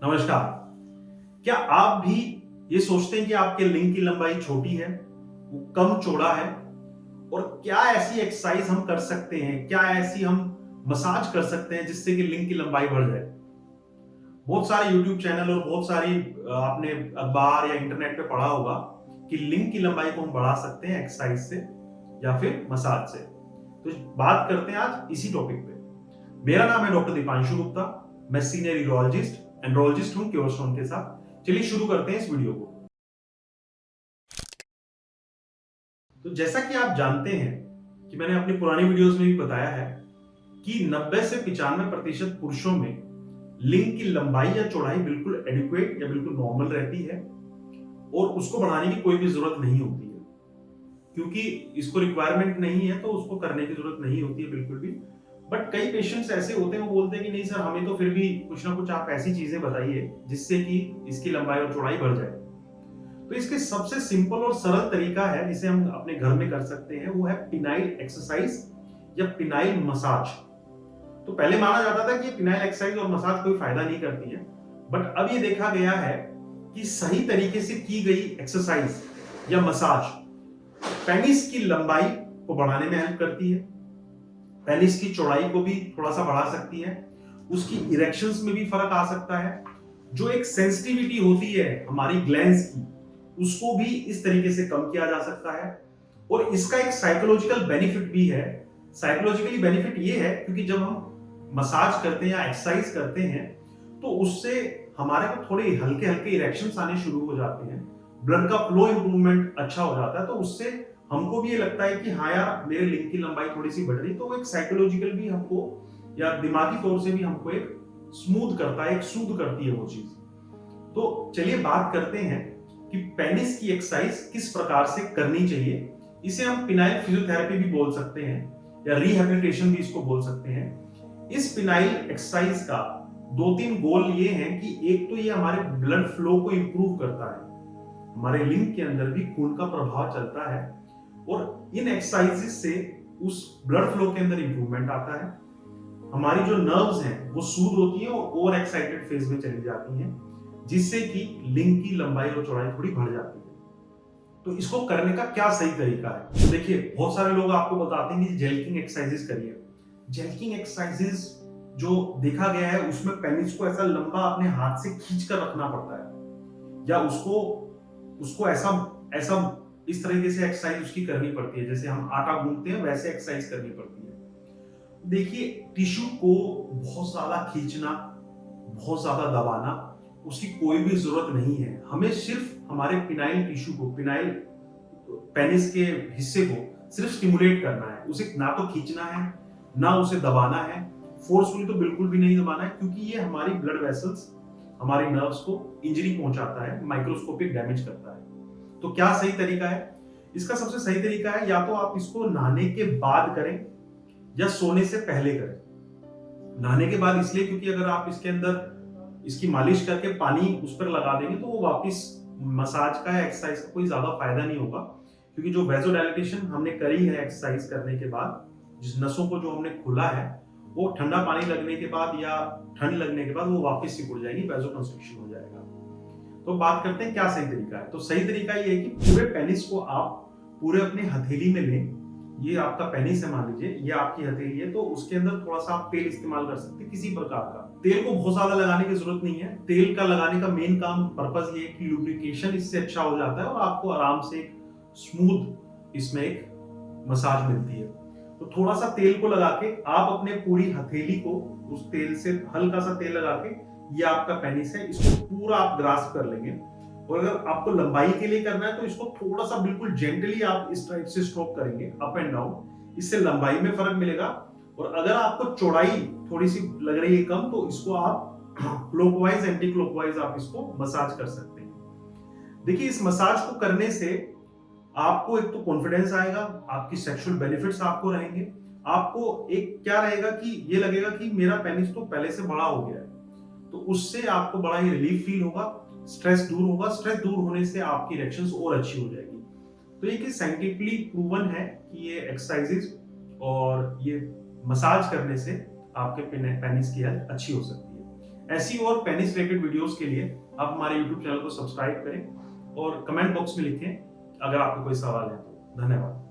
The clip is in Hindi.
नमस्कार। क्या आप भी ये सोचते हैं कि आपके लिंग की लंबाई छोटी है, वो कम चौड़ा है और क्या ऐसी एक्सरसाइज हम कर सकते हैं, क्या ऐसी हम मसाज कर सकते हैं जिससे कि लिंग की लंबाई बढ़ जाए? बहुत सारे यूट्यूब चैनल और बहुत सारी आपने अखबार या इंटरनेट पे पढ़ा होगा कि लिंग की लंबाई को हम बढ़ा सकते हैं एक्सरसाइज से या फिर मसाज से। तो बात करते हैं आज इसी टॉपिक पे। मेरा नाम है डॉक्टर दीपांशु गुप्ता। मैं सीनियर एंड्रोलॉजिस्ट हूं क्योरस्टोन के साथ। चलिए शुरू करते हैं इस वीडियो को। तो जैसा कि आप जानते हैं कि मैंने अपनी पुरानी वीडियोस में भी बताया है कि 90 से 95% पुरुषों में लिंग की लंबाई या चौड़ाई बिल्कुल एडिक्वेट या बिल्कुल नॉर्मल रहती है और उसको बढ़ाने की कोई भी जरूरत नहीं होती है, क्योंकि इसको रिक्वायरमेंट नहीं है तो उसको करने की जरूरत नहीं होती है बिल्कुल भी। बट कई पेशेंट्स ऐसे होते हैं, वो बोलते हैं कि नहीं सर, हमें तो फिर भी कुछ ना कुछ आप ऐसी चीजें बताइए जिससे कि इसकी लंबाई और चौड़ाई बढ़ जाए। तो इसके सबसे सिंपल और सरल तरीका है जिसे हम अपने घर में कर सकते हैं, वो है पिनाइल एक्सरसाइज या पिनाइल मसाज। तो पहले माना जाता था कि पिनाइल एक्सरसाइज और मसाज कोई फायदा नहीं करती है, बट अब ये देखा गया है कि सही तरीके से की गई एक्सरसाइज या मसाज पेनिस की लंबाई को बढ़ाने में हेल्प करती है, पेनिस की चौड़ाई को भी थोड़ा सा बढ़ा सकती है, उसकी इरेक्शंस में भी फर्क आ सकता है, जो एक सेंसिटिविटी होती है हमारी ग्लैंड्स की उसको भी इस तरीके से कम किया जा सकता है। और इसका एक साइकोलॉजिकल बेनिफिट भी है। साइकोलॉजिकली बेनिफिट ये है क्योंकि जब हम मसाज करते हैं या एक्सरसाइज करते हैं तो उससे हमारे को थोड़े हल्के हल्के इरेक्शंस आने शुरू हो जाते हैं, ब्लड का फ्लो इंप्रूवमेंट अच्छा हो जाता है, तो उससे हमको भी ये लगता है कि हाँ यार, मेरे लिंग की लंबाई थोड़ी सी बढ़ रही, तो एक साइकोलॉजिकल भी हमको या दिमागी तौर से भी हमको एक स्मूथ करता है, एक सूद करती है वो चीज। तो चलिए बात करते हैं कि पेनिस की एक्सरसाइज किस प्रकार से करनी चाहिए। इसे हम पिनाइल फिजियोथेरेपी भी बोल सकते हैं या रिहैबिलिटेशन भी इसको बोल सकते हैं। इस पिनाइल एक्सरसाइज का दो तीन गोल ये हैं कि एक तो ये हमारे ब्लड फ्लो को इंप्रूव करता है, हमारे लिंग के अंदर भी खून का प्रभाव चलता है और इन एक्सरसाइजेस से उस ब्लड फ्लो के अंदर इंप्रूवमेंट आता है। हमारी जो नर्व्स हैं वो सूद होती हैं और ओवर एक्साइटेड फेज में चली जाती हैं, जिससे कि लिंग की लंबाई और चौड़ाई थोड़ी बढ़ जाती है। तो इसको करने का क्या सही तरीका है? तो देखिए, बहुत सारे लोग आपको बताते हैं कि जेल्किंग एक्सरसाइजेस करिए। जेल्किंग एक्सरसाइजेस जो देखा गया है उसमें पेनिस को ऐसा लंबा अपने हाथ से खींच कर रखना पड़ता है या उसको उसको ऐसा ऐसा इस तरीके से एक्सरसाइज उसकी करनी पड़ती है, जैसे हम आटा गूंथते हैं वैसे एक्सरसाइज करनी पड़ती है। देखिए, टिश्यू को बहुत ज्यादा खींचना, बहुत ज्यादा दबाना, उसकी कोई भी जरूरत नहीं है। हमें सिर्फ हमारे पिनाइल टिश्यू को, पिनाइल पेनिस के हिस्से को सिर्फ स्टिमुलेट करना है। उसे ना तो खींचना है ना उसे दबाना है, फोर्सफुली तो बिल्कुल भी नहीं दबाना है, क्योंकि ये हमारी ब्लड वेसल्स, हमारी नर्व्स को इंजरी पहुंचाता है, माइक्रोस्कोपिक डैमेज करता है। तो क्या सही तरीका है? इसका सबसे सही तरीका है या तो आप इसको नहाने के बाद करें या सोने से पहले करें। नहाने के बाद इसलिए क्योंकि अगर आप इसके अंदर इसकी मालिश करके पानी उस पर लगा देंगे तो वो वापस मसाज का या एक्सरसाइज का कोई ज्यादा फायदा नहीं होगा, क्योंकि जो वेजोडाइलेटेशन हमने करी है एक्सरसाइज करने के बाद, जिस नसों को जो हमने खुला है, वो ठंडा पानी लगने के बाद या ठंड लगने के बाद वो वापस सिकुड़ जाएगी, वेजो कंस्ट्रिक्शन हो जाएगा। तो बात करते हैं क्या सही तरीका है। तो सही तरीका ये है कि पूरे पेनिस को आप पूरे अपने हथेली में लें। ये आपका पेनिस है, मान लीजिए ये आपकी हथेली है, तो उसके अंदर थोड़ा सा आप तेल इस्तेमाल कर सकते हैं, किसी प्रकार का। तेल को बहुत ज्यादा लगाने की जरूरत नहीं है। तेल का लगाने का मेन काम, पर्पस ये है कि लुब्रिकेशन इससे अच्छा हो जाता है और आपको आराम से एक स्मूथ इसमें एक मसाज मिलती है। तो थोड़ा सा तेल को लगा के आप अपने पूरी हथेली को उस तेल से हल्का सा तेल लगा के, ये आपका पेनिस है, इसको पूरा आप ग्रास्प कर लेंगे। और अगर आपको लंबाई के लिए करना है तो इसको थोड़ा सा बिल्कुल जेंटली आप इस टाइप से स्ट्रोक करेंगे अप एंड डाउन, इससे लंबाई में फर्क मिलेगा। और अगर आपको चौड़ाई थोड़ी सी लग रही है कम, तो इसको आप क्लॉकवाइज एंटी क्लॉकवाइज आप इसको मसाज कर सकते हैं। देखिए, इस मसाज को करने से आपको एक तो कॉन्फिडेंस आएगा, आपकी सेक्सुअल बेनिफिट्स आपको रहेंगे, आपको एक क्या रहेगा कि ये लगेगा कि मेरा पेनिस तो पहले से बड़ा हो गया है, तो उससे आपको बड़ा ही रिलीफ फील होगा, स्ट्रेस दूर होगा। स्ट्रेस दूर होने से आपकी इरेक्शंस और अच्छी हो जाएगी। तो ये कि साइंटिफिकली प्रूवन है कि ये एक्सरसाइजेस और ये मसाज करने से आपके पेनिस की हेल्थ अच्छी हो सकती है। ऐसी और पेनिस रिलेटेड वीडियोस के लिए आप हमारे यूट्यूब चैनल को सब्सक्राइब करें और कमेंट बॉक्स में लिखें अगर आपको कोई सवाल है तो। धन्यवाद।